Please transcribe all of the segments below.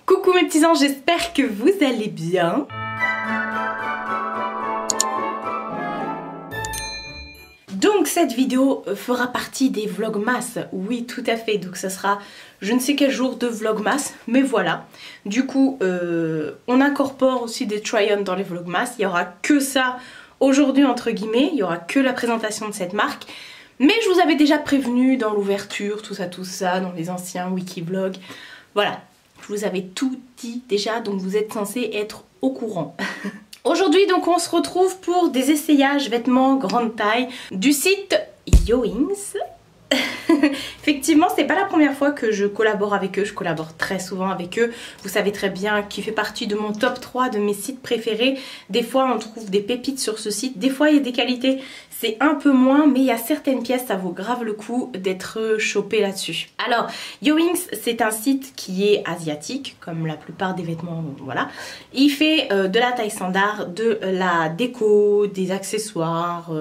Coucou mes petits anges, j'espère que vous allez bien. Donc cette vidéo fera partie des vlogmas, oui tout à fait, donc ça sera je ne sais quel jour de vlogmas, mais voilà. Du coup on incorpore aussi des try-on dans les vlogmas, il n'y aura que ça aujourd'hui entre guillemets, il n'y aura que la présentation de cette marque. Mais je vous avais déjà prévenu dans l'ouverture, tout ça, dans les anciens wikivlogs, voilà. Je vous avais tout dit déjà, donc vous êtes censés être au courant. Aujourd'hui donc on se retrouve pour des essayages vêtements grande taille du site Yowings. Effectivement c'est pas la première fois que je collabore avec eux, je collabore très souvent avec eux. Vous savez très bien qu'il fait partie de mon top 3 de mes sites préférés. Des fois on trouve des pépites sur ce site, des fois il y a des qualités, c'est un peu moins, mais il y a certaines pièces, ça vaut grave le coup d'être chopé là-dessus. Alors, Yowings, c'est un site qui est asiatique, comme la plupart des vêtements, voilà. Il fait de la taille standard, de la déco, des accessoires,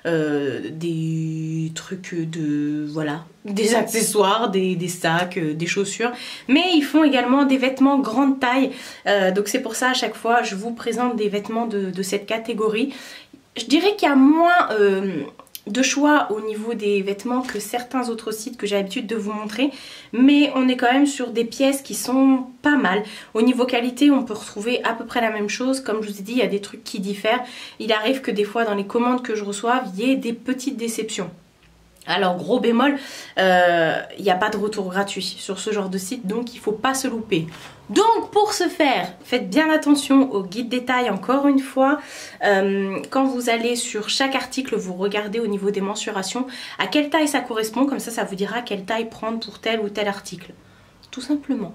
des trucs de... voilà, des accessoires, des sacs, des chaussures. Mais ils font également des vêtements grande taille. Donc c'est pour ça, à chaque fois, je vous présente des vêtements de cette catégorie. Je dirais qu'il y a moins de choix au niveau des vêtements que certains autres sites que j'ai l'habitude de vous montrer, mais on est quand même sur des pièces qui sont pas mal. Au niveau qualité on peut retrouver à peu près la même chose, comme je vous ai dit il y a des trucs qui diffèrent. Il arrive que des fois dans les commandes que je reçoive il y ait des petites déceptions. Alors gros bémol, il n'y a pas de retour gratuit sur ce genre de site, donc il ne faut pas se louper. Donc pour ce faire, faites bien attention au guide détail encore une fois. Quand vous allez sur chaque article, vous regardez au niveau des mensurations à quelle taille ça correspond, comme ça vous dira quelle taille prendre pour tel ou tel article. Tout simplement.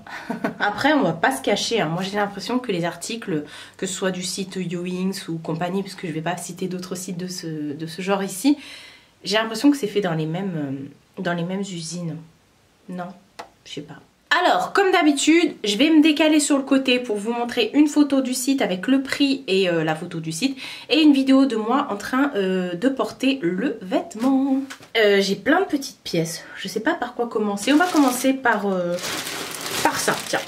Après on va pas se cacher, hein. Moi j'ai l'impression que les articles, que ce soit du site Yowings ou compagnie, parce que je vais pas citer d'autres sites de ce genre ici, j'ai l'impression que c'est fait dans les mêmes usines. Non, je sais pas. Alors, comme d'habitude, je vais me décaler sur le côté pour vous montrer une photo du site avec le prix et la photo du site. Et une vidéo de moi en train de porter le vêtement. J'ai plein de petites pièces. Je sais pas par quoi commencer. On va commencer par ça, tiens.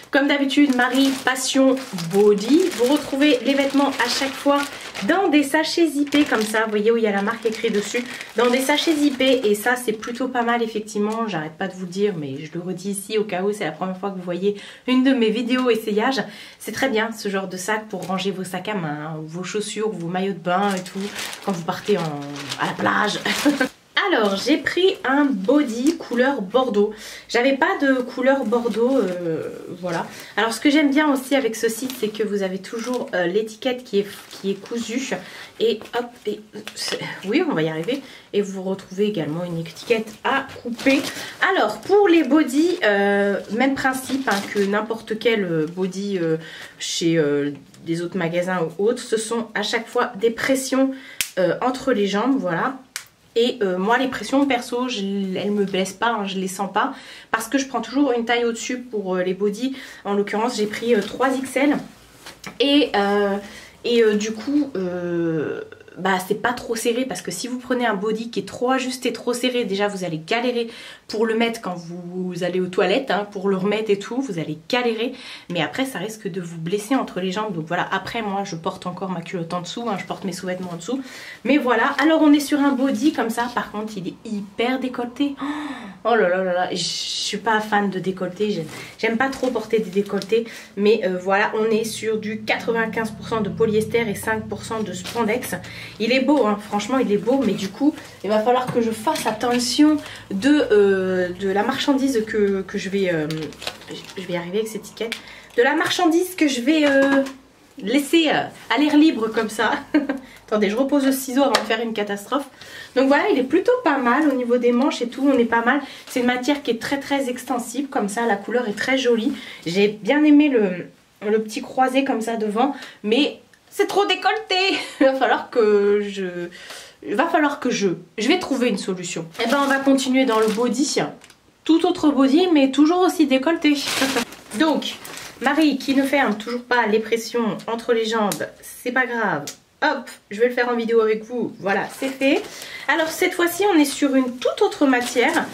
Comme d'habitude, Marie Passion Body. Vous retrouvez les vêtements à chaque fois dans des sachets zippés comme ça. Vous voyez où il y a la marque écrite dessus. Dans des sachets zippés. Et ça, c'est plutôt pas mal effectivement. J'arrête pas de vous le dire, mais je le redis ici au cas où c'est la première fois que vous voyez une de mes vidéos essayages. C'est très bien ce genre de sac pour ranger vos sacs à main, vos chaussures, vos maillots de bain et tout. Quand vous partez à la plage. Alors j'ai pris un body couleur bordeaux. J'avais pas de couleur bordeaux, voilà. Alors ce que j'aime bien aussi avec ce site, c'est que vous avez toujours l'étiquette qui est cousue. Et hop, oui on va y arriver. Et vous retrouvez également une étiquette à couper. Alors pour les bodys, même principe hein, que n'importe quel body chez des autres magasins ou autres. Ce sont à chaque fois des pressions entre les jambes, voilà. Et moi les pressions perso elles me blessent pas, hein, je les sens pas. Parce que je prends toujours une taille au-dessus pour les bodys. En l'occurrence j'ai pris 3XL. Et du coup bah c'est pas trop serré. Parce que si vous prenez un body qui est trop ajusté, trop serré, déjà vous allez galérer pour le mettre quand vous allez aux toilettes, hein, pour le remettre et tout, vous allez galérer. Mais après ça risque de vous blesser entre les jambes. Donc voilà, après moi je porte encore ma culotte en dessous, hein, je porte mes sous-vêtements en dessous. Mais voilà, alors on est sur un body comme ça, par contre il est hyper décolleté. Oh là là là là, je suis pas fan de décolleté, j'aime pas trop porter des décolletés. Mais voilà, on est sur du 95% de polyester et 5% de spandex. Il est beau, hein, franchement il est beau, mais du coup il va falloir que je fasse attention de la marchandise que je vais y arriver avec cette étiquette, de la marchandise que je vais laisser à l'air libre comme ça. Attendez, je repose le ciseau avant de faire une catastrophe. Donc voilà, il est plutôt pas mal au niveau des manches et tout, on est pas mal. C'est une matière qui est très très extensible, comme ça la couleur est très jolie. J'ai bien aimé le petit croisé comme ça devant, mais c'est trop décolleté. Il va falloir que je vais trouver une solution. Et ben on va continuer dans le body. Tout autre body mais toujours aussi décolleté. Donc Marie qui ne ferme toujours pas les pressions entre les jambes, c'est pas grave. hop, je vais le faire en vidéo avec vous, voilà, c'est fait. Alors cette fois-ci, on est sur une toute autre matière,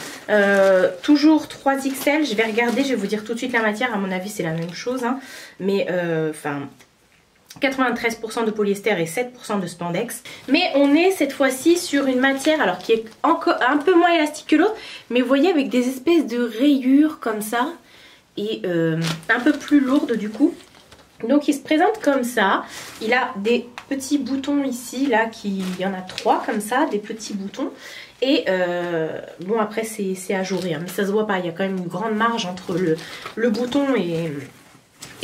toujours 3XL, je vais regarder, je vais vous dire tout de suite la matière, à mon avis c'est la même chose, hein. Mais enfin... 93% de polyester et 7% de spandex. Mais on est cette fois-ci sur une matière alors qui est encore un peu moins élastique que l'autre, mais vous voyez avec des espèces de rayures comme ça et un peu plus lourde du coup. Donc il se présente comme ça. Il a des petits boutons ici, là, il y en a 3 comme ça, des petits boutons. Et bon après c'est ajouré, hein, mais ça se voit pas, il y a quand même une grande marge entre le bouton et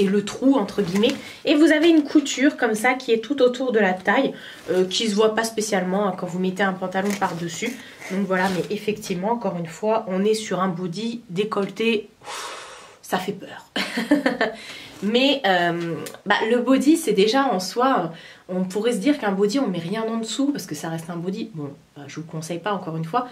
le trou entre guillemets, et vous avez une couture comme ça qui est tout autour de la taille, qui se voit pas spécialement hein, quand vous mettez un pantalon par dessus. Donc voilà, mais effectivement encore une fois on est sur un body décolleté, ça fait peur. Mais le body c'est déjà en soi, on pourrait se dire qu'un body on met rien en dessous parce que ça reste un body, bon je vous le conseille pas encore une fois.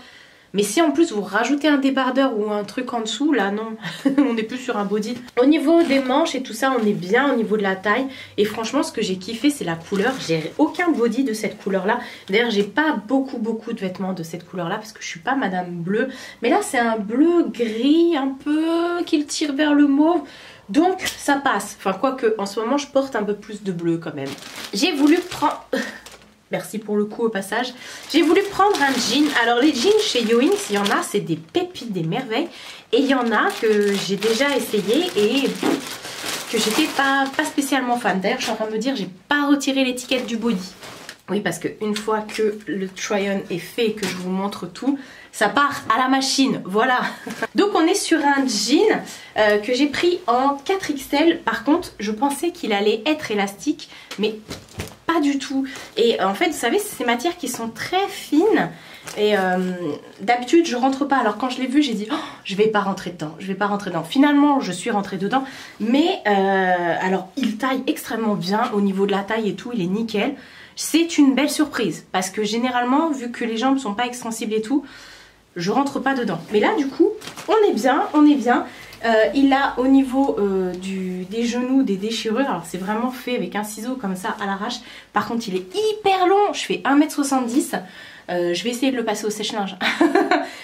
Mais si en plus vous rajoutez un débardeur ou un truc en dessous, là non, on n'est plus sur un body. Au niveau des manches et tout ça, on est bien au niveau de la taille. Et franchement, ce que j'ai kiffé, c'est la couleur. J'ai aucun body de cette couleur-là. D'ailleurs, j'ai pas beaucoup de vêtements de cette couleur-là parce que je suis pas Madame Bleu. Mais là, c'est un bleu gris un peu qui tire vers le mauve. Donc ça passe. Enfin, quoique, en ce moment, je porte un peu plus de bleu quand même. J'ai voulu prendre... Merci pour le coup au passage. J'ai voulu prendre un jean. Alors les jeans chez Yoings, il y en a, c'est des pépites, des merveilles. Et il y en a que j'ai déjà essayé et que j'étais pas spécialement fan. D'ailleurs, je suis en train de me dire, j'ai pas retiré l'étiquette du body. Oui, parce qu'une fois que le try-on est fait et que je vous montre tout, ça part à la machine, voilà. Donc on est sur un jean que j'ai pris en 4XL. Par contre, je pensais qu'il allait être élastique, mais pas du tout. Et en fait, vous savez, c'est ces matières qui sont très fines. Et d'habitude, je rentre pas. Alors quand je l'ai vu, j'ai dit, oh, je vais pas rentrer dedans. Je vais pas rentrer dedans. Finalement, je suis rentrée dedans. Mais alors, il taille extrêmement bien au niveau de la taille et tout. Il est nickel. C'est une belle surprise. Parce que généralement, vu que les jambes sont pas extensibles et tout, je rentre pas dedans. Mais là, du coup, on est bien, on est bien. Il a au niveau des genoux des déchirures. Alors c'est vraiment fait avec un ciseau comme ça à l'arrache. Par contre il est hyper long. Je fais 1m70. Je vais essayer de le passer au sèche-linge.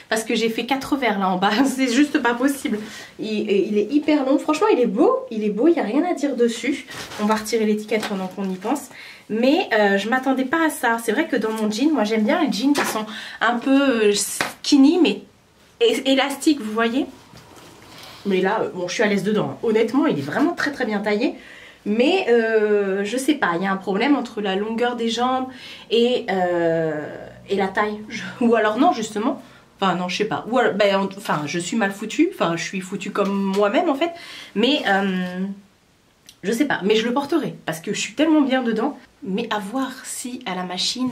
Parce que j'ai fait 4 verres là en bas. C'est juste pas possible. Il est hyper long. Franchement il est beau. Il n'y a rien à dire dessus. On va retirer l'étiquette pendant qu'on y pense. Mais je m'attendais pas à ça. C'est vrai que dans mon jean, moi j'aime bien les jeans qui sont un peu skinny mais élastiques, vous voyez. Mais là, bon, je suis à l'aise dedans. Honnêtement, il est vraiment très bien taillé. Mais je sais pas, il y a un problème entre la longueur des jambes et la taille. Ou alors non, justement. Enfin non, je sais pas. Ou alors, enfin, je suis mal foutue. Enfin, je suis foutue comme moi-même en fait. Mais je sais pas. Mais je le porterai parce que je suis tellement bien dedans. Mais à voir si à la machine...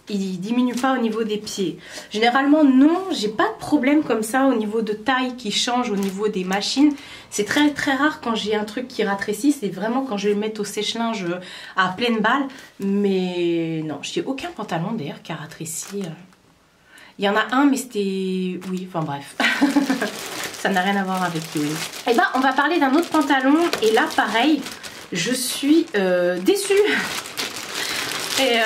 il diminue pas au niveau des pieds. Généralement non, j'ai pas de problème comme ça au niveau de taille qui change au niveau des machines. C'est très rare quand j'ai un truc qui rétrécit, c'est vraiment quand je vais le mettre au sèche-linge à pleine balle. Mais non, j'ai aucun pantalon d'ailleurs qui a rétréci. Il y en a un mais c'était... oui, enfin bref. Ça n'a rien à voir avec lui. Et bah on va parler d'un autre pantalon et là pareil, je suis déçue. Et...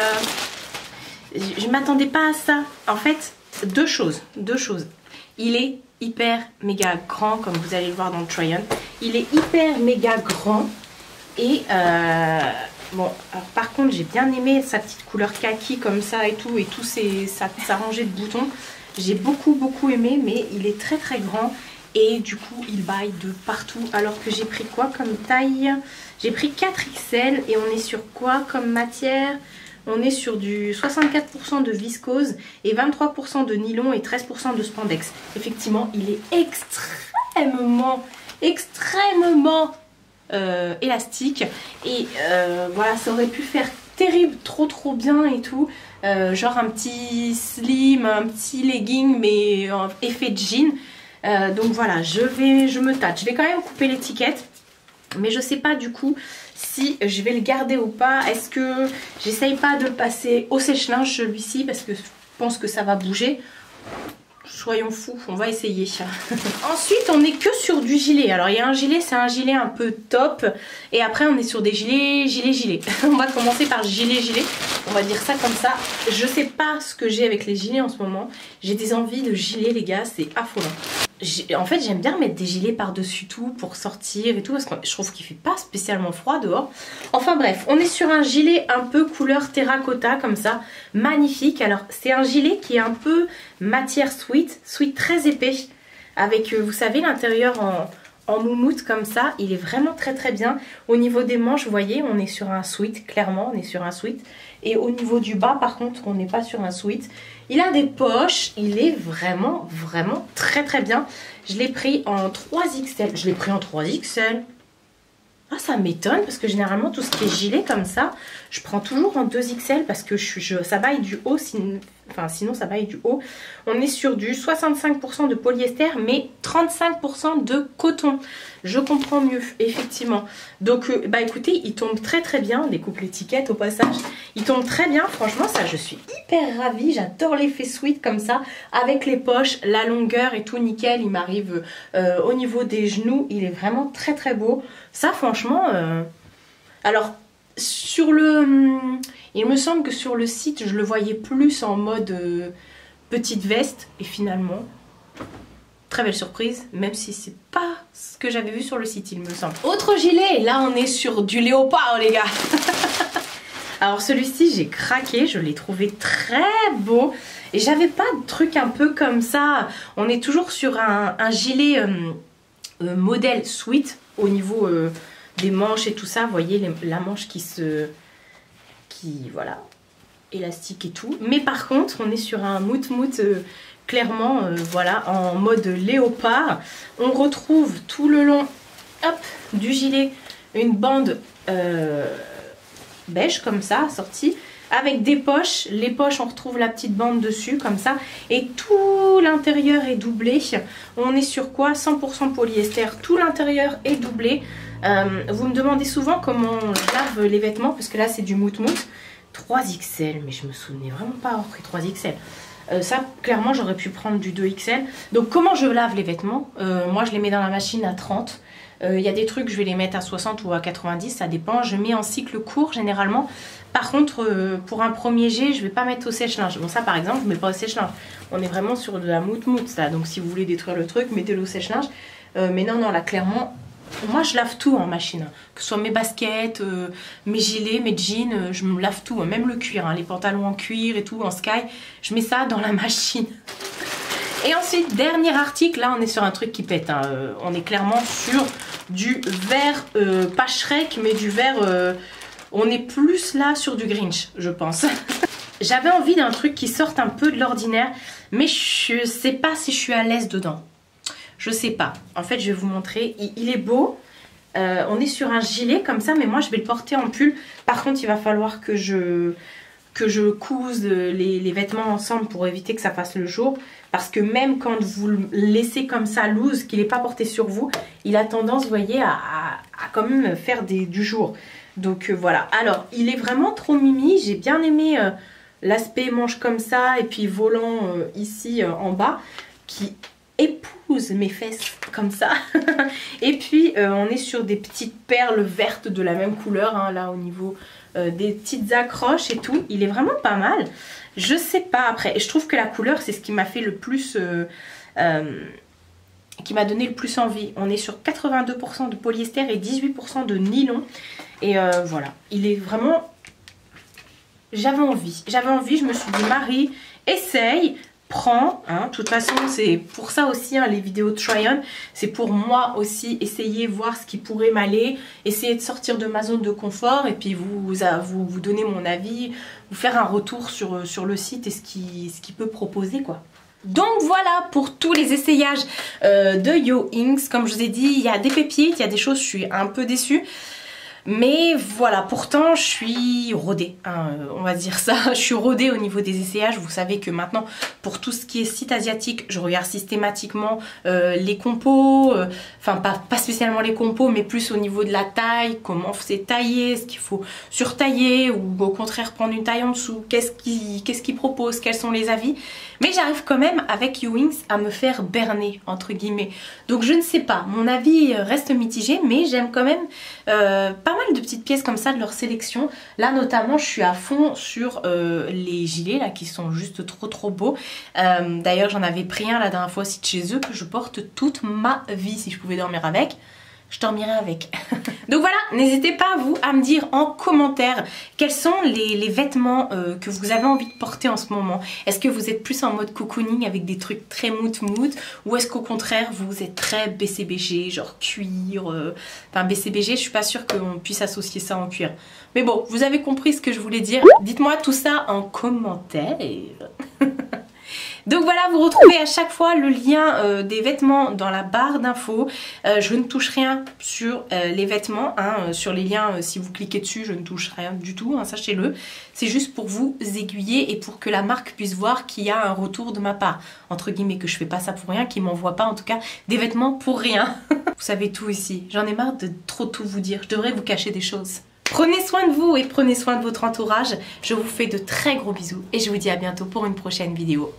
je m'attendais pas à ça. En fait, deux choses. Il est hyper méga grand, comme vous allez le voir dans le try-on. Il est hyper méga grand. Et bon, alors par contre, j'ai bien aimé sa petite couleur kaki comme ça et tout sa rangée de boutons. J'ai beaucoup aimé, mais il est très grand. Et du coup, il baille de partout. Alors que j'ai pris quoi comme taille? J'ai pris 4XL et on est sur quoi comme matière? On est sur du 64% de viscose et 23% de nylon et 13% de spandex. Effectivement, il est extrêmement élastique. Et voilà, ça aurait pu faire terrible, trop bien et tout. Genre un petit slim, un petit legging, mais effet jean. Donc voilà, je me tâte. Je vais quand même couper l'étiquette. Mais je sais pas du coup si je vais le garder ou pas. Est-ce que j'essaye pas de le passer au sèche-linge celui-ci parce que je pense que ça va bouger. soyons fous, on va essayer. Ensuite, on n'est que sur du gilet. Alors, il y a un gilet, c'est un gilet un peu top. Et après, on est sur des gilets. On va commencer par gilet. On va dire ça comme ça. Je sais pas ce que j'ai avec les gilets en ce moment. J'ai des envies de gilets, les gars, c'est affolant. En fait, j'aime bien mettre des gilets par-dessus tout pour sortir et tout, parce que je trouve qu'il fait pas spécialement froid dehors. Enfin bref, on est sur un gilet un peu couleur terracotta comme ça, magnifique. Alors c'est un gilet qui est un peu matière sweat très épais, avec vous savez l'intérieur en moumoute comme ça. Il est vraiment très bien. Au niveau des manches, vous voyez, on est sur un sweat, clairement on est sur un sweat. Et au niveau du bas par contre, on n'est pas sur un sweat. Il a des poches, il est vraiment très bien. Je l'ai pris en 3XL. Ah, ça m'étonne parce que généralement tout ce qui est gilet comme ça, je prends toujours en 2XL parce que ça baille du haut, sinon ça baille du haut. On est sur du 65% de polyester mais 35% de coton. Je comprends mieux, effectivement. Donc bah écoutez, il tombe très bien. On découpe l'étiquette au passage. Il tombe très bien, franchement ça je suis hyper ravie. J'adore l'effet sweat comme ça, avec les poches, la longueur et tout nickel. Il m'arrive au niveau des genoux, il est vraiment très beau. Ça franchement, alors sur il me semble que sur le site je le voyais plus en mode petite veste et finalement très belle surprise, même si c'est pas ce que j'avais vu sur le site il me semble. Autre gilet, là on est sur du léopard les gars. Alors celui-ci j'ai craqué, je l'ai trouvé très beau et j'avais pas de truc un peu comme ça. On est toujours sur un gilet modèle sweat au niveau des manches et tout ça. Vous voyez la manche voilà, élastique et tout. Mais par contre on est sur un mout clairement voilà, en mode léopard. On retrouve tout le long du gilet une bande beige comme ça assortie avec des poches. Les poches on retrouve la petite bande dessus comme ça et tout l'intérieur est doublé. On est sur quoi? 100% polyester, tout l'intérieur est doublé. Vous me demandez souvent comment je lave les vêtements parce que là c'est du mout 3XL, mais je me souvenais vraiment pas avoir pris 3XL. Ça clairement j'aurais pu prendre du 2XL. Donc comment je lave les vêtements? Moi je les mets dans la machine à 30. Il y a des trucs je vais les mettre à 60 ou à 90, ça dépend. Je mets en cycle court généralement. Par contre pour un premier jet je vais pas mettre au sèche-linge. Bon ça par exemple je mets pas au sèche-linge. On est vraiment sur de la mout ça. Donc si vous voulez détruire le truc mettez-le au sèche-linge. Mais non là clairement moi je lave tout en machine, que ce soit mes baskets, mes gilets, mes jeans, je me lave tout, même le cuir, les pantalons en cuir et tout, en sky, je mets ça dans la machine. Et ensuite, dernier article, là on est sur un truc qui pète, on est clairement sur du vert, pas Shrek, mais du vert, on est plus là sur du Grinch, je pense. J'avais envie d'un truc qui sorte un peu de l'ordinaire, mais je sais pas si je suis à l'aise dedans. Je sais pas. En fait, je vais vous montrer. Il est beau. On est sur un gilet comme ça, mais moi, je vais le porter en pull. Par contre, il va falloir que je couse les vêtements ensemble pour éviter que ça fasse le jour. Parce que même quand vous le laissez comme ça loose, qu'il n'est pas porté sur vous, il a tendance, vous voyez, à quand même faire du jour. Donc voilà. Alors, il est vraiment trop mimi. J'ai bien aimé l'aspect manche comme ça et puis volant ici en bas qui épouse mes fesses comme ça. Et puis on est sur des petites perles vertes de la même couleur là au niveau des petites accroches et tout. Il est vraiment pas mal. Je sais pas après. Et je trouve que la couleur c'est ce qui m'a fait le plus qui m'a donné le plus envie. On est sur 82% de polyester et 18% de nylon. Et voilà. Il est vraiment... J'avais envie. Je me suis dit Marie, essaye. Prends, de toute façon c'est pour ça aussi les vidéos de try-on, c'est pour moi aussi essayer, voir ce qui pourrait m'aller, essayer de sortir de ma zone de confort et puis vous donner mon avis, vous faire un retour sur le site et ce qu'il peut proposer quoi. Donc voilà pour tous les essayages de Yo Inks. Comme je vous ai dit, il y a des pépites, il y a des choses je suis un peu déçue. Mais voilà, pourtant je suis rodée, hein, on va dire ça. Je suis rodée au niveau des essayages. Vous savez que maintenant, pour tout ce qui est site asiatique, je regarde systématiquement les compos, enfin pas spécialement les compos, mais plus au niveau de la taille, comment c'est taillé, est-ce qu'il faut surtailler ou au contraire prendre une taille en dessous, qu'est-ce qu'ils proposent, quels sont les avis. Mais j'arrive quand même avec Ewings à me faire berner, entre guillemets. Donc je ne sais pas, mon avis reste mitigé, mais j'aime quand même pas mal de petites pièces comme ça de leur sélection. Là notamment, je suis à fond sur les gilets là qui sont juste trop beaux. D'ailleurs, j'en avais pris un la dernière fois aussi de chez eux que je porte toute ma vie. Si je pouvais dormir avec, je dormirai avec. Donc voilà, n'hésitez pas vous à me dire en commentaire quels sont les vêtements que vous avez envie de porter en ce moment. Est-ce que vous êtes plus en mode cocooning avec des trucs très mout ou est-ce qu'au contraire vous êtes très BCBG, genre cuir, enfin BCBG, je suis pas sûre qu'on puisse associer ça en cuir. Mais bon, vous avez compris ce que je voulais dire. Dites-moi tout ça en commentaire. Donc voilà, vous retrouvez à chaque fois le lien des vêtements dans la barre d'infos. Je ne touche rien sur les vêtements, hein, sur les liens, si vous cliquez dessus, je ne touche rien du tout, hein, sachez-le. C'est juste pour vous aiguiller et pour que la marque puisse voir qu'il y a un retour de ma part. Entre guillemets, que je fais pas ça pour rien, qu'ils m'envoient pas en tout cas des vêtements pour rien. Vous savez tout ici, j'en ai marre de trop tout vous dire, je devrais vous cacher des choses. Prenez soin de vous et prenez soin de votre entourage. Je vous fais de très gros bisous et je vous dis à bientôt pour une prochaine vidéo.